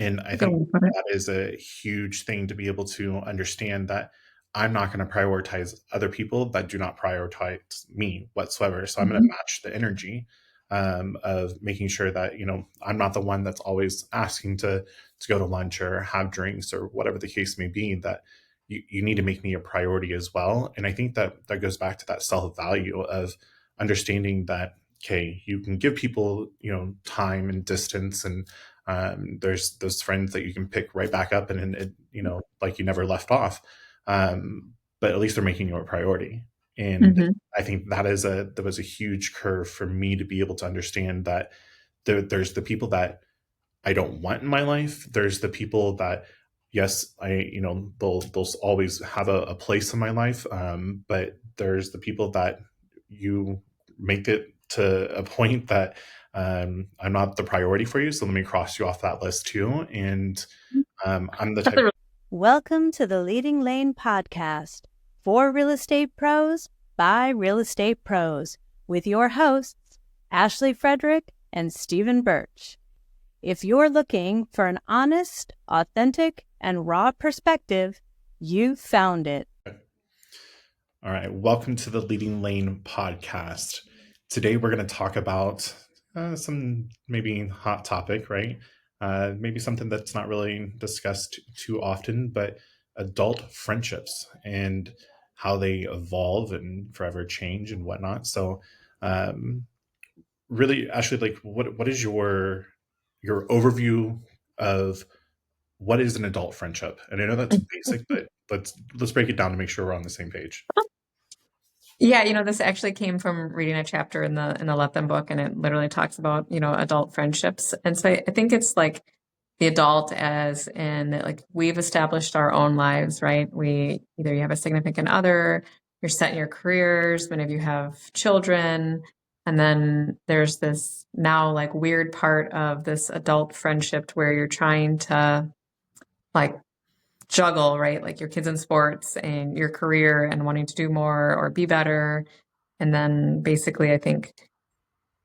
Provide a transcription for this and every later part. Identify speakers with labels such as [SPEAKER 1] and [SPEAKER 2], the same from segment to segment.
[SPEAKER 1] And I
[SPEAKER 2] Good
[SPEAKER 1] think
[SPEAKER 2] way to put it.
[SPEAKER 1] that is a huge thing to be able to understand that I'm not going to prioritize other people that do not prioritize me whatsoever. So I'm going to
[SPEAKER 2] Mhm.
[SPEAKER 1] match the energy of making sure that, I'm not the one that's always asking to go to lunch or have drinks or whatever the case may be, that you need to make me a priority as well. And I think that that goes back to that self value of understanding that, okay, you can give people, time and distance, and there's those friends that you can pick right back up, and it, like you never left off. But at least they're making you a priority. And
[SPEAKER 2] Mhm.
[SPEAKER 1] I think that was a huge curve for me to be able to understand that there's the people that I don't want in my life. There's the people that, yes, they'll always have a place in my life. But there's the people that you make it to a point that I'm not the priority for you. So let me cross you off that list too. And I'm the
[SPEAKER 2] That's
[SPEAKER 1] type.
[SPEAKER 2] a really
[SPEAKER 3] Welcome to the Leading Lane podcast for real estate pros by real estate pros with your hosts, Ashley Frederick and Stephen Birch. If you're looking for an honest, authentic, and raw perspective, you found it.
[SPEAKER 1] All right, welcome to the Leading Lane podcast. Today we're going to talk about some maybe hot topic, right? Maybe something that's not really discussed too often, but adult friendships and how they evolve and forever change and whatnot. So, um, really, actually, like, what is your overview of what is an adult friendship? And I know that's basic, but let's break it down to make sure we're on the same page.
[SPEAKER 2] Yeah, this actually came from reading a chapter in the Let Them book, and it literally talks about, adult friendships. And so I think it's like the adult as in like we've established our own lives, right? Either you have a significant other, you're set in your careers, many of you have children, and then there's this now like weird part of this adult friendship where you're trying to like juggle, right? Like your kids in sports and your career and wanting to do more or be better. And then basically, I think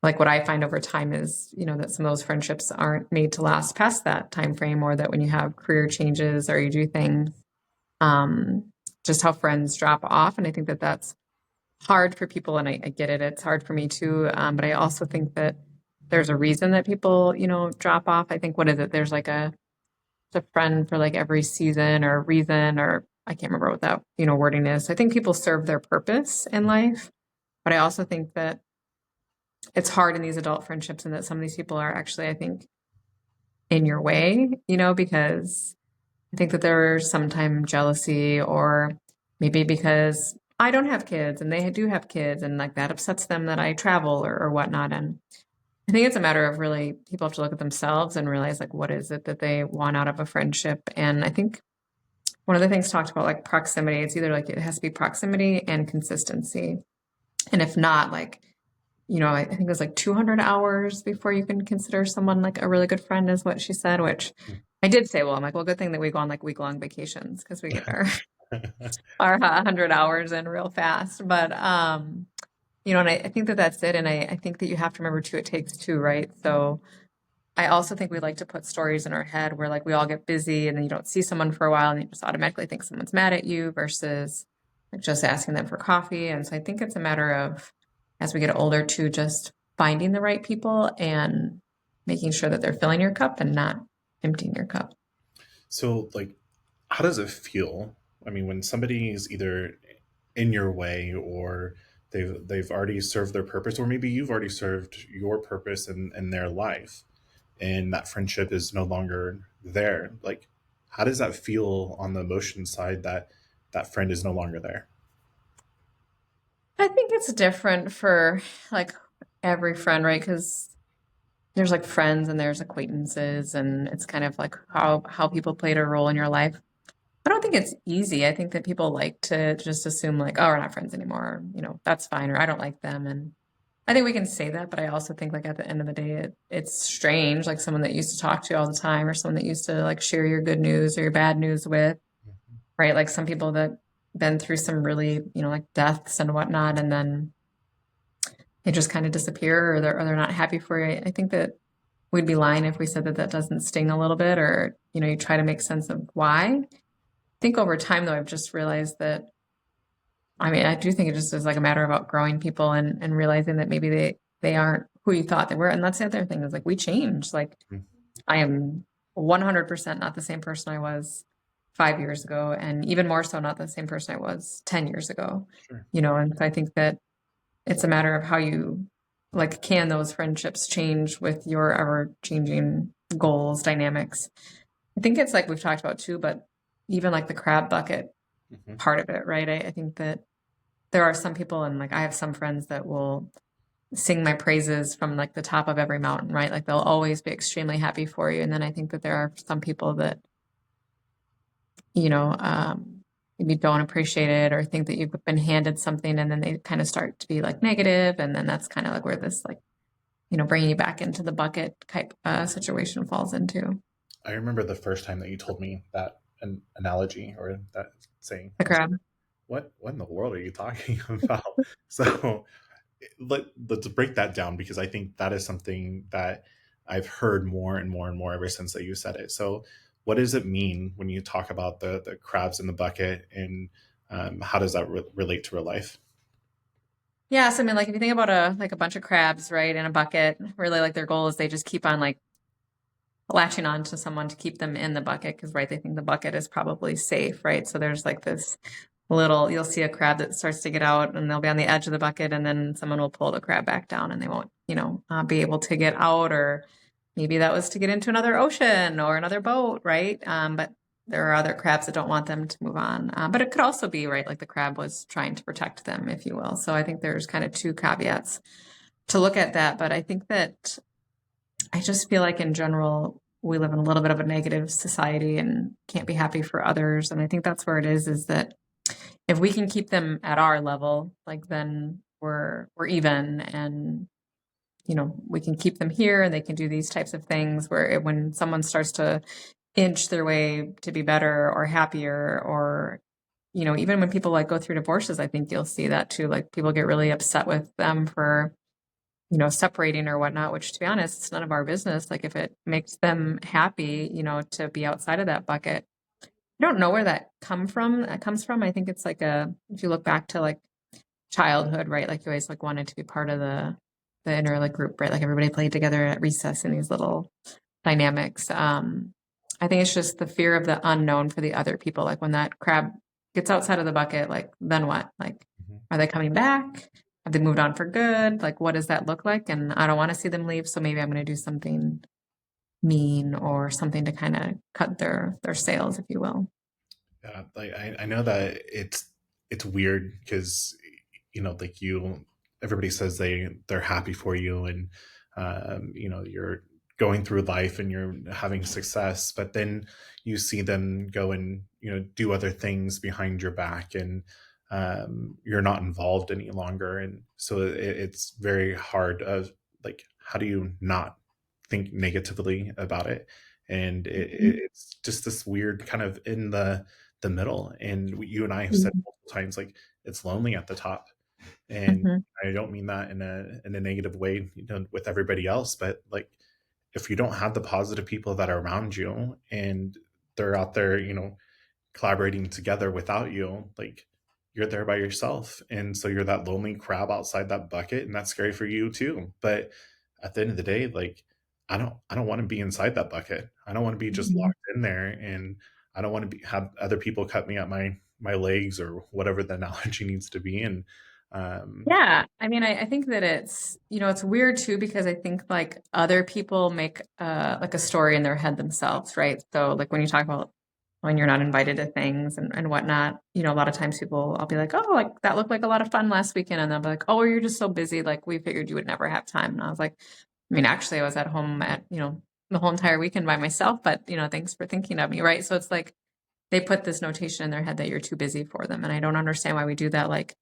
[SPEAKER 2] like what I find over time is, that some of those friendships aren't made to last past that time frame, or that when you have career changes or you do things, um, just how friends drop off. And I think that that's hard for people. And I get it. It's hard for me too. But I also think that there's a reason that people, drop off. I think, what is it? There's like a friend for like every season or reason, or I can't remember what that, wording is. I think people serve their purpose in life, but I also think that it's hard in these adult friendships and that some of these people are actually, I think, in your way, because I think that there's sometimes jealousy, or maybe because I don't have kids and they do have kids, and like that upsets them that I travel or whatnot. And I think it's a matter of really people have to look at themselves and realize like what is it that they want out of a friendship. And I think one of the things talked about like proximity, it's either like it has to be proximity and consistency. And if not, like, I think it was like 200 hours before you can consider someone like a really good friend, is what she said, which I did say, well, I'm like, well, good thing that we go on like week-long vacations because we get our 100 hours in real fast. But, and I think that that's it. And I think that you have to remember too, it takes two, right? So I also think we like to put stories in our head where like we all get busy and then you don't see someone for a while and you just automatically think someone's mad at you versus like just asking them for coffee. And so I think it's a matter of, as we get older too, just finding the right people and making sure that they're filling your cup and not emptying your cup.
[SPEAKER 1] So, like, how does it feel? I mean, when somebody is either in your way, or they've already served their purpose, or maybe you've already served your purpose in their life, and that friendship is no longer there. Like, how does that feel on the emotion side that that friend is no longer there?
[SPEAKER 2] I think it's different for like every friend, right? Because there's like friends and there's acquaintances, and it's kind of like how people played a role in your life. I don't think it's easy. I think that people like to just assume like, oh, we're not friends anymore. That's fine, or I don't like them. And I think we can say that, but I also think like at the end of the day, it's strange, like someone that used to talk to you all the time, or someone that used to like share your good news or your bad news with, right? Like some people that been through some really, like deaths and whatnot, and then they just kind of disappear, or they're not happy for you. I think that we'd be lying if we said that that doesn't sting a little bit, or, you try to make sense of why. I think over time, though, I've just realized that, I mean, I do think it just is like a matter of outgrowing people and realizing that maybe they aren't who you thought they were. And that's the other thing is like we change. Like
[SPEAKER 1] Mhm.
[SPEAKER 2] I am 100% not the same person I was 5 years ago, and even more so not the same person I was 10 years ago,
[SPEAKER 1] Sure.
[SPEAKER 2] and so I think that it's a matter of how you like can those friendships change with your ever changing goals, dynamics. I think it's like we've talked about too, but even like the crab bucket
[SPEAKER 1] Mhm.
[SPEAKER 2] part of it, right? I think that there are some people, and like I have some friends that will sing my praises from like the top of every mountain, right? Like they'll always be extremely happy for you. And then I think that there are some people that, you know, um, maybe don't appreciate it or think that you've been handed something, and then they kind of start to be like negative, and then that's kind of like where this like, bringing you back into the bucket type situation falls into
[SPEAKER 1] I remember the first time that you told me that an analogy or that saying.
[SPEAKER 2] the
[SPEAKER 1] I was
[SPEAKER 2] crowd.
[SPEAKER 1] like, what in the world are you talking about? So let's break that down because I think that is something that I've heard more and more and more ever since that you said it. So what does it mean when you talk about the crabs in the bucket, and how does that relate to real life?
[SPEAKER 2] Yeah, so I mean, like if you think about a bunch of crabs, right, in a bucket, really like their goal is they just keep on like latching on to someone to keep them in the bucket because, right, they think the bucket is probably safe, right? So there's like this you'll see a crab that starts to get out and they'll be on the edge of the bucket, and then someone will pull the crab back down and they won't, be able to get out, or maybe that was to get into another ocean or another boat, right? But there are other crabs that don't want them to move on. But it could also be, right, like the crab was trying to protect them, if you will. So I think there's kind of two caveats to look at that. But I think that I just feel like in general, we live in a little bit of a negative society and can't be happy for others. And I think that's where it is that if we can keep them at our level, like then we're even, and we can keep them here and they can do these types of things where when someone starts to inch their way to be better or happier, or even when people like go through divorces, I think you'll see that too. Like people get really upset with them for separating or whatnot, which to be honest, it's none of our business. Like if it makes them happy, to be outside of that bucket. I don't know where that comes from. I think it's like if you look back to like childhood, right? Like you always like wanted to be part of the inner like group, right? Like everybody played together at recess in these little dynamics. I think it's just the fear of the unknown for the other people. Like when that crab gets outside of the bucket, like then what? Like,
[SPEAKER 1] Mhm.
[SPEAKER 2] are they coming back? Have they moved on for good? Like, what does that look like? And I don't want to see them leave, so maybe I'm going to do something mean or something to kind of cut their sails, if you will.
[SPEAKER 1] Yeah, like I know that it's weird because like everybody says they're happy for you, and you're going through life and you're having success, but then you see them go and do other things behind your back, and you're not involved any longer, and so it's very hard of like how do you not think negatively about it, and it's just this weird kind of in the middle. And you and I have said
[SPEAKER 2] Mhm.
[SPEAKER 1] multiple times, like it's lonely at the top. And
[SPEAKER 2] Mhm.
[SPEAKER 1] I don't mean that in a negative way, with everybody else, but like if you don't have the positive people that are around you and they're out there, collaborating together without you, like you're there by yourself. And so you're that lonely crab outside that bucket, and that's scary for you too. But at the end of the day, like I don't want to be inside that bucket. I don't want to be just
[SPEAKER 2] Mhm.
[SPEAKER 1] locked in there, and I don't want to have other people cut me at my legs or whatever the analogy needs to be. And um
[SPEAKER 2] Yeah, I mean, I think that it's weird too because I think like other people make like a story in their head themselves, right? So like when you talk about when you're not invited to things and whatnot, a lot of times I'll be like, oh, like that looked like a lot of fun last weekend, and they'll be like, oh, you're just so busy, like we figured you would never have time, and I was like, I mean, actually, I was at home at the whole entire weekend by myself, but thanks for thinking of me, right? So it's like they put this notation in their head that you're too busy for them, and I don't understand why we do that, like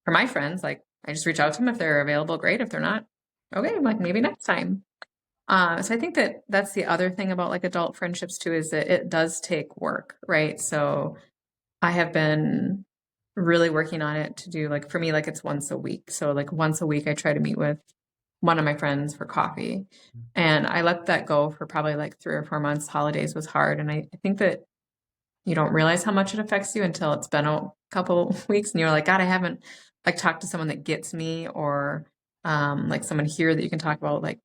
[SPEAKER 2] for my friends, like I just reach out to them if they're available, great. If they're not, okay, I'm like maybe next time. So I think that that's the other thing about like adult friendships too is that it does take work, right? So I have been really working on it to do like for me like it's once a week. So like once a week I try to meet with one of my friends for coffee. And I let that go for probably like 3 or 4 months. Holidays was hard. And I think that you don't realize how much it affects you until it's been a couple weeks and you're like, God, I haven't like talked to someone that gets me, or like someone here that you can talk about like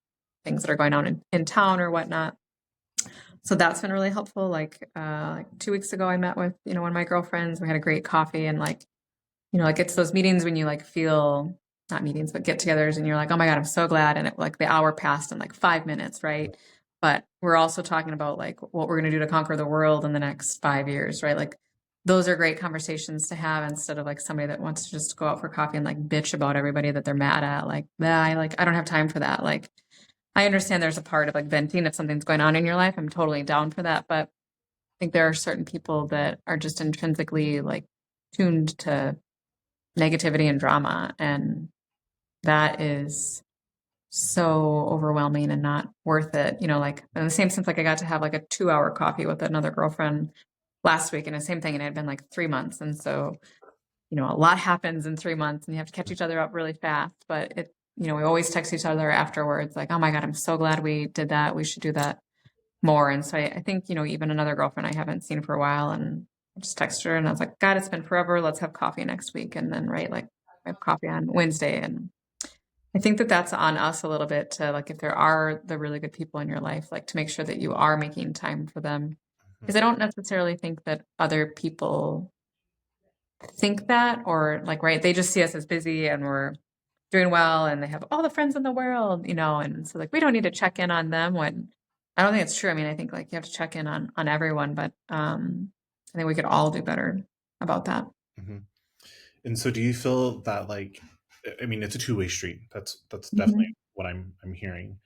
[SPEAKER 2] things that are going on in town or whatnot. So that's been really helpful. Like 2 weeks ago, I met with, one of my girlfriends. We had a great coffee, and like, like it's those meetings when you like feel, not meetings, but get-togethers, and you're like, oh my God, I'm so glad. And it like the hour passed in like 5 minutes, right? But we're also talking about like what we're going to do to conquer the world in the next 5 years, right? Like those are great conversations to have instead of like somebody that wants to just go out for coffee and like bitch about everybody that they're mad at. Like, I don't have time for that. Like, I understand there's a part of like venting if something's going on in your life. I'm totally down for that. But I think there are certain people that are just intrinsically like tuned to negativity and drama. And that is so overwhelming and not worth it. Like in the same sense, like I got to have like a 2 hour coffee with another girlfriend last week, and the same thing. And it had been like 3 months. And so, a lot happens in 3 months and you have to catch each other up really fast. But we always text each other afterwards, like, oh my God, I'm so glad we did that. We should do that more. And so I think, even another girlfriend I haven't seen for a while, and I just texted her and I was like, God, it's been forever. Let's have coffee next week. And then, right, like I have coffee on Wednesday. And I think that that's on us a little bit to like, if there are the really good people in your life, like to make sure that you are making time for them. Because I don't necessarily think that other people think that, or like, right, they just see us as busy and we're doing well and they have all the friends in the world, and so like we don't need to check in on them, when I don't think it's true. I mean, I think like you have to check in on everyone, but I think we could all do better about that.
[SPEAKER 1] Mm-hmm. And so do you feel that like, I mean, it's a two-way street. That's definitely
[SPEAKER 2] Mhm.
[SPEAKER 1] what I'm hearing.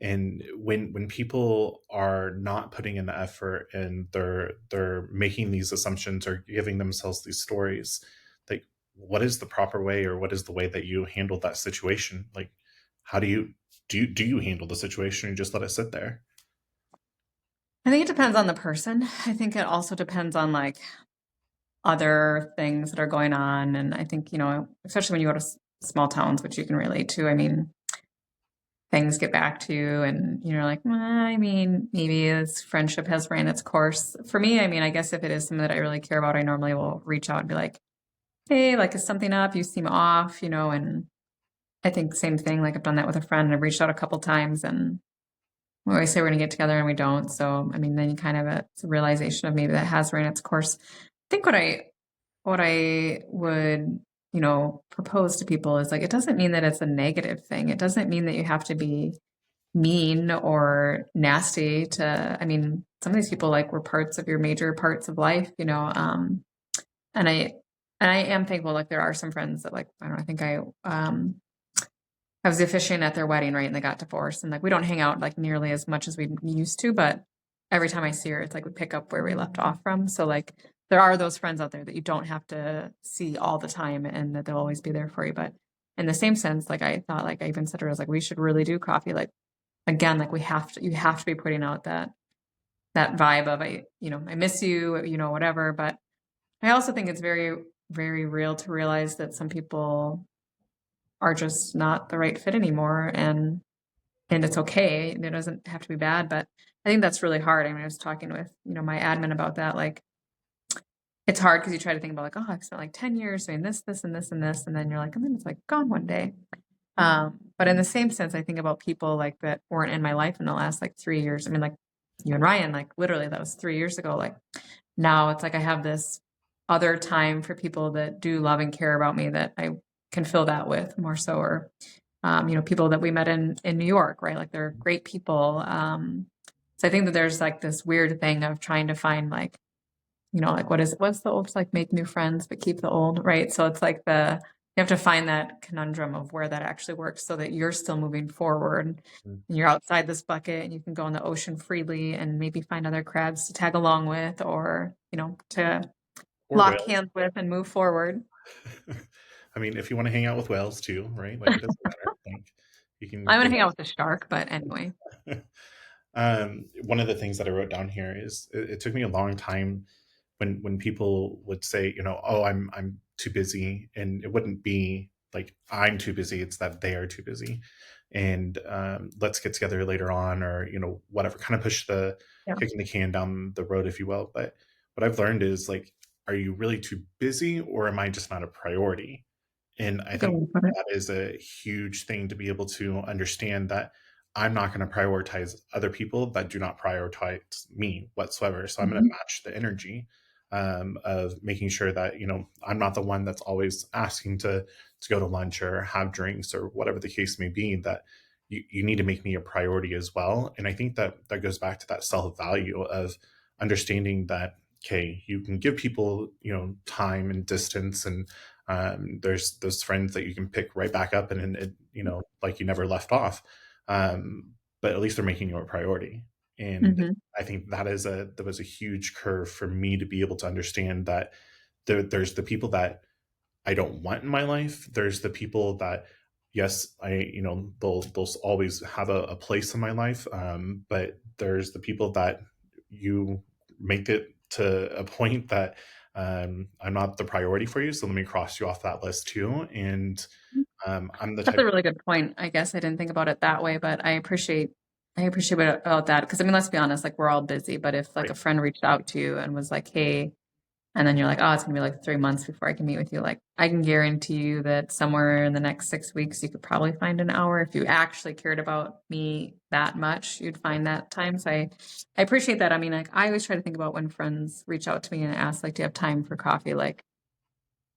[SPEAKER 1] And when people are not putting in the effort and they're making these assumptions or giving themselves these stories, like what is the proper way, or what is the way that you handle that situation? Like how do you handle the situation and just let it sit there?
[SPEAKER 2] I think it depends on the person. I think it also depends on like other things that are going on. And I think, especially when you go to small towns, which you can relate to, I mean, things get back to you and you're like, well, I mean, maybe this friendship has ran its course. For me, I mean, I guess if it is something that I really care about, I normally will reach out and be like, hey, like, is something up? You seem off, and I think same thing. Like I've done that with a friend and I've reached out a couple times, and we always say we're going to get together and we don't. So, I mean, then you kind of, it's a realization of maybe that has ran its course. I think what I would, propose to people is like, it doesn't mean that it's a negative thing. It doesn't mean that you have to be mean or nasty to, I mean, some of these people like were parts of your major parts of life, and I am thankful. Like there are some friends that like, I don't know, I think I was officiating at their wedding, right? And they got divorced, and like, we don't hang out like nearly as much as we used to, but every time I see her, it's like we pick up where we left off from. So like, there are those friends out there that you don't have to see all the time and that they'll always be there for you. But in the same sense, like I thought, like I even said to her, I was like, we should really do coffee. Like again, like you have to be putting out that vibe of I miss you, whatever. But I also think it's very, very real to realize that some people are just not the right fit anymore, and it's okay. It doesn't have to be bad, but I think that's really hard. I mean, I was talking with, my admin about that. Like it's hard because you try to think about like, oh, I've spent like 10 years doing this, this, and this, and this, and then you're like, and then it's like gone one day. But in the same sense, I think about people like that weren't in my life in the last like 3 years. I mean, like you and Ryan, like literally that was 3 years ago. Like now it's like I have this other time for people that do love and care about me that I can fill that with more so, or, people that we met in New York, right? Like they're great people. So I think that there's like this weird thing of trying to find like, like what's the old, like make new friends, but keep the old, right? So it's like you have to find that conundrum of where that actually works so that you're still moving forward
[SPEAKER 1] Mm.
[SPEAKER 2] and you're outside this bucket and you can go in the ocean freely and maybe find other crabs to tag along with, or, to
[SPEAKER 1] Or
[SPEAKER 2] lock
[SPEAKER 1] whales.
[SPEAKER 2] hands with and move forward.
[SPEAKER 1] I mean, if you want to hang out with whales too, right? Like it doesn't matter. Like you can
[SPEAKER 2] I'm
[SPEAKER 1] go.
[SPEAKER 2] gonna hang out with the shark, but anyway.
[SPEAKER 1] One of the things that I wrote down here is it took me a long time when people would say, oh, I'm too busy, and it wouldn't be like I'm too busy; it's that they are too busy. and let's get together later on, or whatever, kind of push the
[SPEAKER 2] Yeah.
[SPEAKER 1] kicking the can down the road, if you will. But what I've learned is, like, are you really too busy, or am I just not a priority? And I
[SPEAKER 2] Good
[SPEAKER 1] think
[SPEAKER 2] way to put it.
[SPEAKER 1] that is a huge thing, to be able to understand that I'm not going to prioritize other people that do not prioritize me whatsoever. So I'm going to
[SPEAKER 2] Mhm.
[SPEAKER 1] match the energy, of making sure that I'm not the one that's always asking to go to lunch or have drinks or whatever the case may be. That you need to make me a priority as well. And I think that that goes back to that self value of understanding that, okay, you can give people time and distance, and there's those friends that you can pick right back up, and like you never left off. But at least they're making you a priority. And
[SPEAKER 2] Mhm.
[SPEAKER 1] I think that was a huge curve for me to be able to understand that there's the people that I don't want in my life. There's the people that, yes, they'll always have a place in my life. But there's the people that you make it to a point that, I'm not the priority for you. So let me cross you off that list too. And I'm the
[SPEAKER 2] That's
[SPEAKER 1] type.
[SPEAKER 2] a really good point. I guess I didn't think about it that way, but I appreciate about that because I mean, let's be honest, like we're all busy, but if like
[SPEAKER 1] Right.
[SPEAKER 2] a friend reached out to you and was like, "Hey," and then you're like, "Oh, it's gonna be like 3 months before I can meet with you," like I can guarantee you that somewhere in the next 6 weeks, you could probably find an hour if you actually cared about me that much. You'd find that time. So I appreciate that. I mean, like I always try to think about when friends reach out to me and ask, like, "Do you have time for coffee?" Like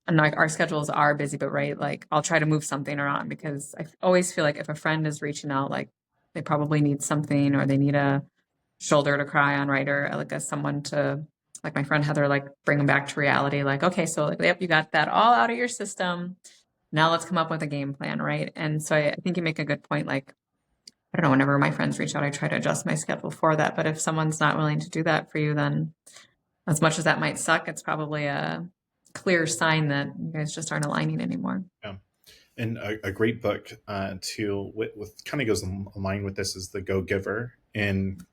[SPEAKER 2] and like our schedules are busy, but right, like I'll try to move something around because I always feel like if a friend is reaching out, like they probably need something or they need a shoulder to cry on, right? Or like as someone to, like my friend Heather, like bring them back to reality. Like, okay, so like, yep, you got that all out of your system. Now let's come up with a game plan, right? And so I think you make a good point. Like, I don't know, whenever my friends reach out, I try to adjust my schedule for that. But if someone's not willing to do that for you, then as much as that might suck, it's probably a clear sign that you guys just aren't aligning anymore.
[SPEAKER 1] Yeah. And a great book, to with kind of goes in line with this, is The Go Giver. And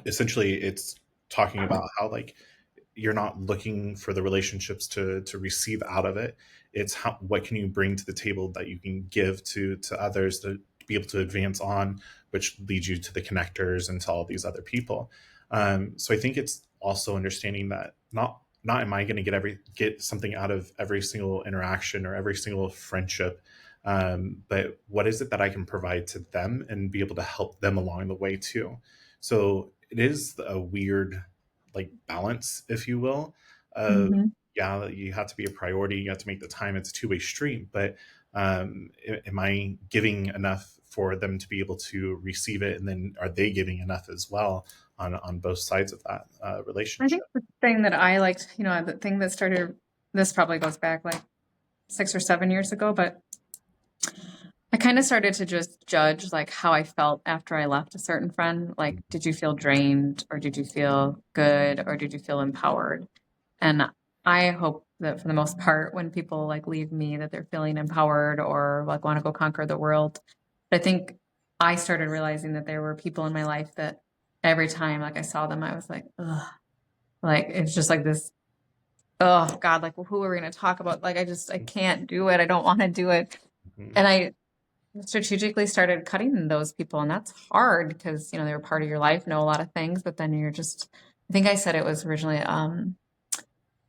[SPEAKER 1] essentially it's talking about how, like, you're not looking for the relationships to receive out of it. It's what can you bring to the table that you can give to others, to be able to advance on, which leads you to the connectors and to all these other people. So I think it's also understanding that not am I going to get something out of every single interaction or every single friendship, but what is it that I can provide to them and be able to help them along the way too. So it is a weird, like, balance, if you will, of,
[SPEAKER 2] Mhm.
[SPEAKER 1] yeah, you have to be a priority, you have to make the time, it's a two-way street. But am I giving enough for them to be able to receive it, and then are they giving enough as well on both sides of that
[SPEAKER 2] I think
[SPEAKER 1] relationship?
[SPEAKER 2] the thing that I liked, the thing that started, this probably goes back like 6 or 7 years ago, but I kind of started to just judge like how I felt after I left a certain friend. Like, did you feel drained or did you feel good or did you feel empowered? And I hope that for the most part, when people like leave me, that they're feeling empowered or like want to go conquer the world. But I think I started realizing that there were people in my life that every time like I saw them, I was like, ugh, like it's just like this. Oh God, like well, who are we going to talk about? Like I can't do it. I don't want to do it.
[SPEAKER 1] Mhm.
[SPEAKER 2] And I strategically started cutting those people, and that's hard because they were part of your life, know a lot of things, but then you're just. I think I said it was originally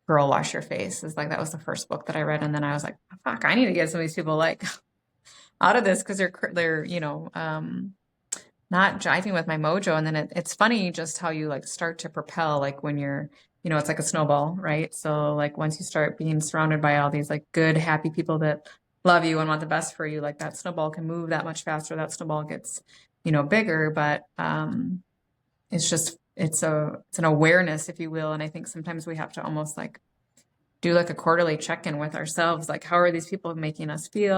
[SPEAKER 2] Girl Wash Your Face is like that was the first book that I read, and then I was like, fuck, I need to get some of these people like out of this because they're not jiving with my mojo. And then it's funny just how you like start to propel like when you're it's like a snowball, right? So like once you start being surrounded by all these like good happy people that love you and want the best for you, like that snowball can move that much faster. That snowball gets bigger, but it's just it's an awareness, if you will. And I think sometimes we have to almost like do like a quarterly check-in with ourselves, like how are these people making us feel.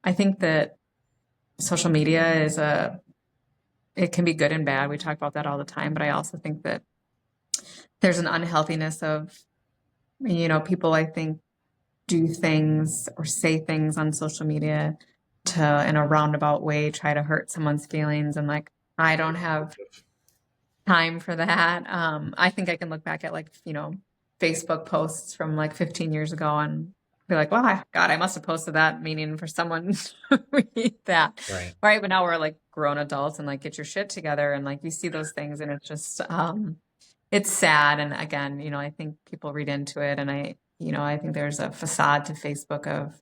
[SPEAKER 2] I think that social media it can be good and bad. We talk about that all the time, but I also think that there's an unhealthiness of people, I think, do things or say things on social media to in a roundabout way try to hurt someone's feelings, and like I don't have time for that. I think I can look back at like Facebook posts from like 15 years ago and be like, well, God, I must have posted that meaning for someone to read that.
[SPEAKER 1] Right.
[SPEAKER 2] Right. But now we're like grown adults and like get your shit together. And like you see those things and it's just, it's sad. And again, I think people read into it. And I think there's a facade to Facebook of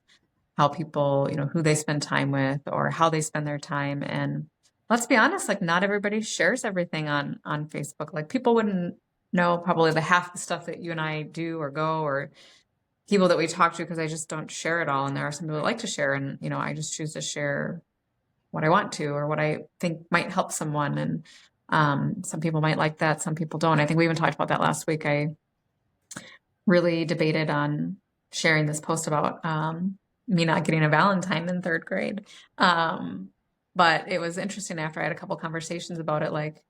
[SPEAKER 2] how people, who they spend time with or how they spend their time. And let's be honest, like not everybody shares everything on Facebook. Like people wouldn't know probably the half the stuff that you and I do or go or people that we talk to because I just don't share it all. And there are some people that like to share, and I just choose to share what I want to or what I think might help someone. And some people might like that, some people don't. I think we even talked about that last week. I really debated on sharing this post about me not getting a Valentine in third grade. But it was interesting after I had a couple conversations about it, like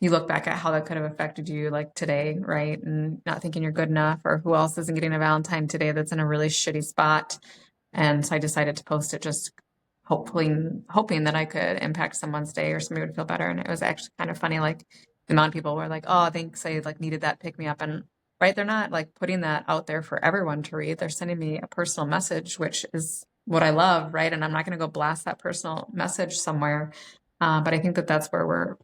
[SPEAKER 2] you look back at how that could have affected you like today, right? And not thinking you're good enough or who else isn't getting a Valentine today that's in a really shitty spot. And so I decided to post it just hoping that I could impact someone's day or somebody would feel better. And it was actually kind of funny, like the amount of people were like, oh, thanks, I like needed that pick me up. And right, they're not like putting that out there for everyone to read. They're sending me a personal message, which is what I love, right? And I'm not going to go blast that personal message somewhere. But I think that that's where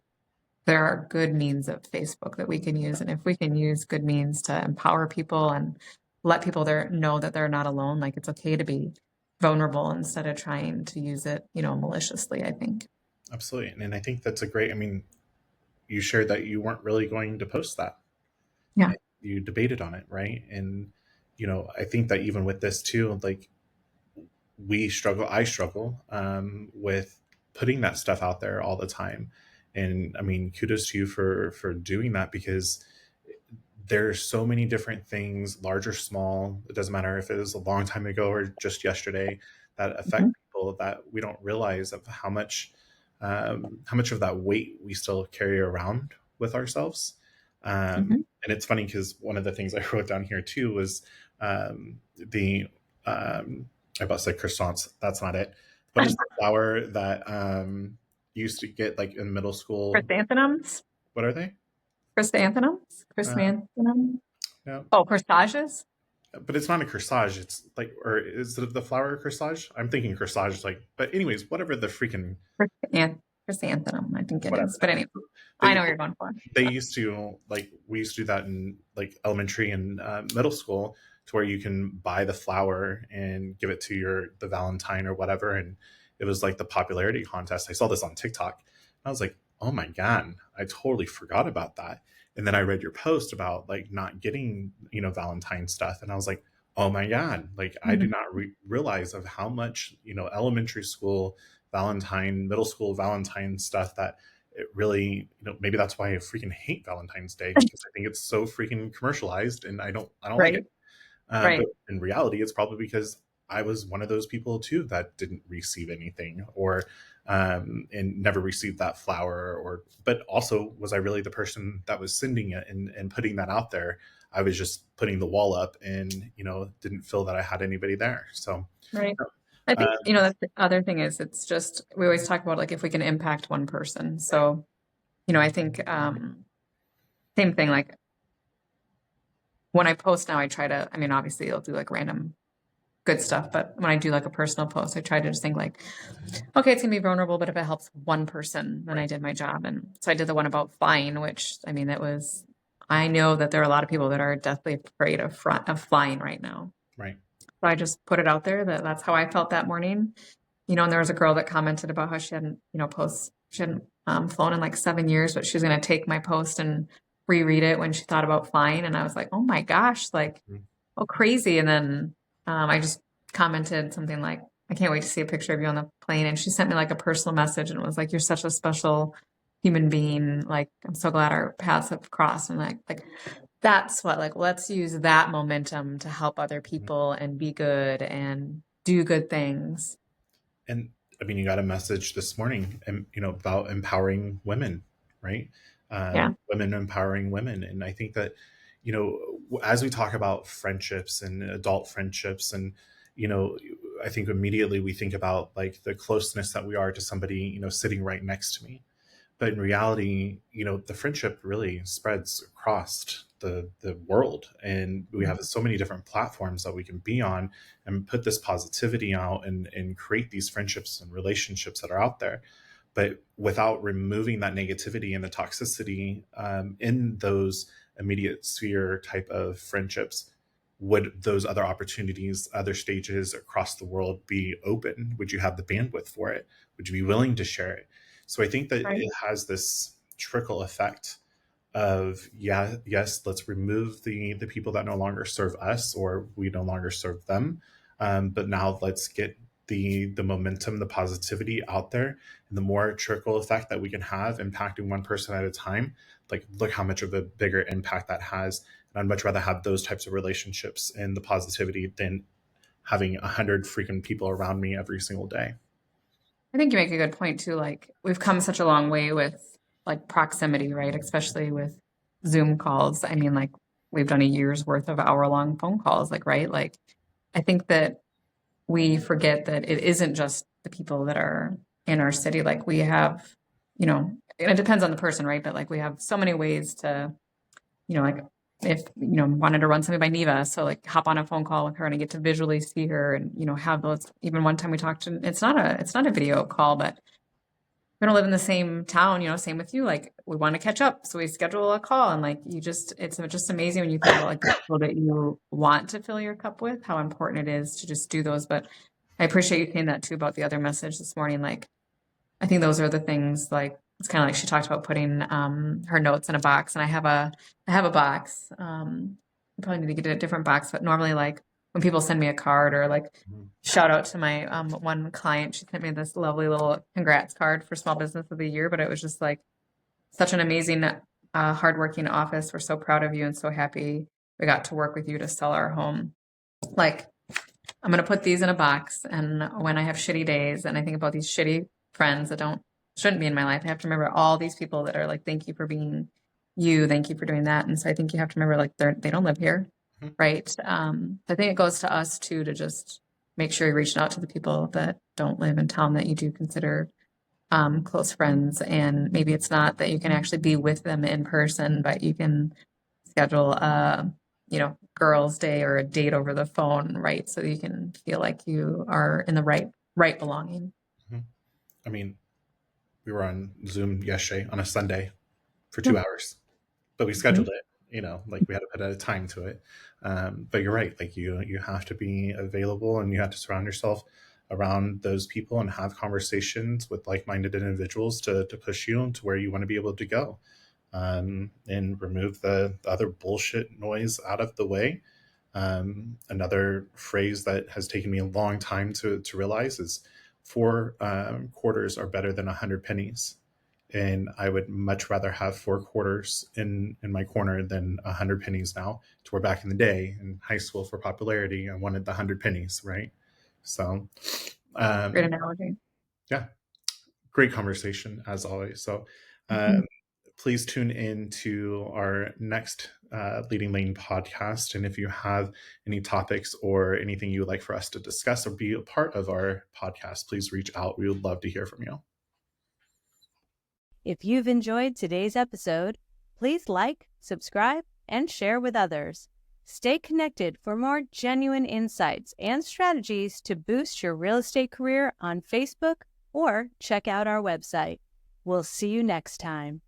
[SPEAKER 2] there are good means of Facebook that we can use. And if we can use good means to empower people and let people know that they're not alone, like it's okay to be vulnerable instead of trying to use it, maliciously, I think.
[SPEAKER 1] Absolutely. And I think that's I mean, you shared that you weren't really going to post that.
[SPEAKER 2] Yeah.
[SPEAKER 1] You debated on it, right? And, I think that even with this too, like I struggle with putting that stuff out there all the time. And I mean, kudos to you for doing that, because there's so many different things, large or small. It doesn't matter if it was a long time ago or just yesterday, that affect people that we don't realize of how much of that weight we still carry around with ourselves. And it's funny because one of the things I wrote down here too was the I about said croissants. That's not it. What is the flour that you used to get like in middle school?
[SPEAKER 2] Chrysanthemums?
[SPEAKER 1] What are they?
[SPEAKER 2] Chrysanthemums? Chrysanthemum?
[SPEAKER 1] No,
[SPEAKER 2] Oh, corsages?
[SPEAKER 1] but it's not a corsage. It's like, or is it the flour corsage? I'm thinking corsage, like, but anyways, whatever the freaking
[SPEAKER 2] Chrysanthemum, I think it
[SPEAKER 1] whatever.
[SPEAKER 2] is. But anyway,
[SPEAKER 1] They,
[SPEAKER 2] I know what you're going for.
[SPEAKER 1] they used to we used to do that in like elementary and middle school, to where you can buy the flour and give it to the Valentine or whatever. And it was like the popularity contest. I saw this on TikTok. I was like, oh my God, I totally forgot about that. And then I read your post about like not getting, Valentine stuff. And I was like, oh my God, like I did not realize of how much, elementary school Valentine, middle school Valentine stuff, that it really, maybe that's why I freaking hate Valentine's Day, because I think it's so freaking commercialized and I don't like
[SPEAKER 2] Right.
[SPEAKER 1] it.
[SPEAKER 2] Right.
[SPEAKER 1] But in reality, it's probably because I was one of those people too that didn't receive anything, or and never received that flower, but also, was I really the person that was sending it and putting that out there? I was just putting the wall up and, didn't feel that I had anybody there. So,
[SPEAKER 2] Right. I think, that's the other thing is it's just, we always talk about like if we can impact one person. So, I think same thing, like when I post now, I try to, I mean, obviously I'll do like random good stuff, but when I do like a personal post, I try to just think like, okay, it's gonna be vulnerable, but if it helps one person, then I did my job. And so I did the one about flying, which I mean, I know that there are a lot of people that are deathly afraid of flying right now.
[SPEAKER 1] right.
[SPEAKER 2] So I just put it out there that that's how I felt that morning. And there was a girl that commented about how she hadn't, she hadn't flown in like 7 years, but she was going to take my post and reread it when she thought about flying. And I was like, oh my gosh, like, oh, crazy. And then I just commented something like, I can't wait to see a picture of you on the plane. And she sent me like a personal message and it was like, you're such a special human being. Like, I'm so glad our paths have crossed. And like that's what, like, let's use that momentum to help other people and be good and do good things.
[SPEAKER 1] And I mean, you got a message this morning, and about empowering women, right?
[SPEAKER 2] Yeah.
[SPEAKER 1] Women empowering women, and I think that, as we talk about friendships and adult friendships, and I think immediately we think about like the closeness that we are to somebody, sitting right next to me. But in reality, the friendship really spreads across the world, and we have so many different platforms that we can be on and put this positivity out and create these friendships and relationships that are out there, but without removing that negativity and the toxicity in those immediate sphere type of friendships. Would those other opportunities, other stages across the world be open? Would you have the bandwidth for it? Would you be willing to share it? So I think that
[SPEAKER 2] Right.
[SPEAKER 1] it has this trickle effect of, yeah, yes, let's remove the people that no longer serve us or we no longer serve them, but now let's get the momentum, the positivity out there, and the more trickle effect that we can have impacting one person at a time, like look how much of a bigger impact that has. And I'd much rather have those types of relationships and the positivity than having 100 freaking people around me every single day.
[SPEAKER 2] I think you make a good point too. Like we've come such a long way with like proximity, right? Especially with Zoom calls. I mean, like we've done a year's worth of hour-long phone calls, like, right? Like I think that we forget that it isn't just the people that are in our city. Like we have, and it depends on the person, right? But like we have so many ways to, like if, wanted to run something by Neva. So like hop on a phone call with her and I get to visually see her and, have those, even one time we talked to, it's not a video call, but we don't live in the same town, same with you. Like we want to catch up. So we schedule a call and like it's just amazing when you think about like the people that you want to fill your cup with, how important it is to just do those. But I appreciate you saying that too about the other message this morning. Like I think those are the things like it's kind of like she talked about putting her notes in a box, and I have a box. I probably need to get a different box, but normally like when people send me a card or like shout out to my one client, she sent me this lovely little congrats card for Small Business of the Year, but it was just like such an amazing, hardworking office. We're so proud of you and so happy we got to work with you to sell our home. Like I'm going to put these in a box. And when I have shitty days and I think about these shitty friends that shouldn't be in my life, I have to remember all these people that are like, thank you for being you. Thank you for doing that. And so I think you have to remember like they don't live here.
[SPEAKER 1] Mhm.
[SPEAKER 2] Right. I think it goes to us too, to just make sure you're reaching out to the people that don't live in town that you do consider close friends. And maybe it's not that you can actually be with them in person, but you can schedule girls' day or a date over the phone, right? So you can feel like you are in the right belonging.
[SPEAKER 1] Mhm. I mean, we were on Zoom yesterday on a Sunday for
[SPEAKER 2] Yeah.
[SPEAKER 1] 2 hours, but we scheduled it. Like we had to put a time to it. But you're right. Like you have to be available, and you have to surround yourself around those people and have conversations with like-minded individuals to push you to where you want to be able to go, and remove the other bullshit noise out of the way. Another phrase that has taken me a long time to realize is four quarters are better than 100 pennies. And I would much rather have four quarters in my corner than 100 pennies now. To where back in the day in high school for popularity, I wanted the 100 pennies, right? So,
[SPEAKER 2] Great
[SPEAKER 1] um,
[SPEAKER 2] analogy.
[SPEAKER 1] yeah, great conversation as always. So,
[SPEAKER 2] Mhm.
[SPEAKER 1] please tune in to our next Leading Lane podcast. And if you have any topics or anything you would like for us to discuss or be a part of our podcast, please reach out. We would love to hear from you.
[SPEAKER 3] If you've enjoyed today's episode, please like, subscribe, and share with others. Stay connected for more genuine insights and strategies to boost your real estate career on Facebook or check out our website. We'll see you next time.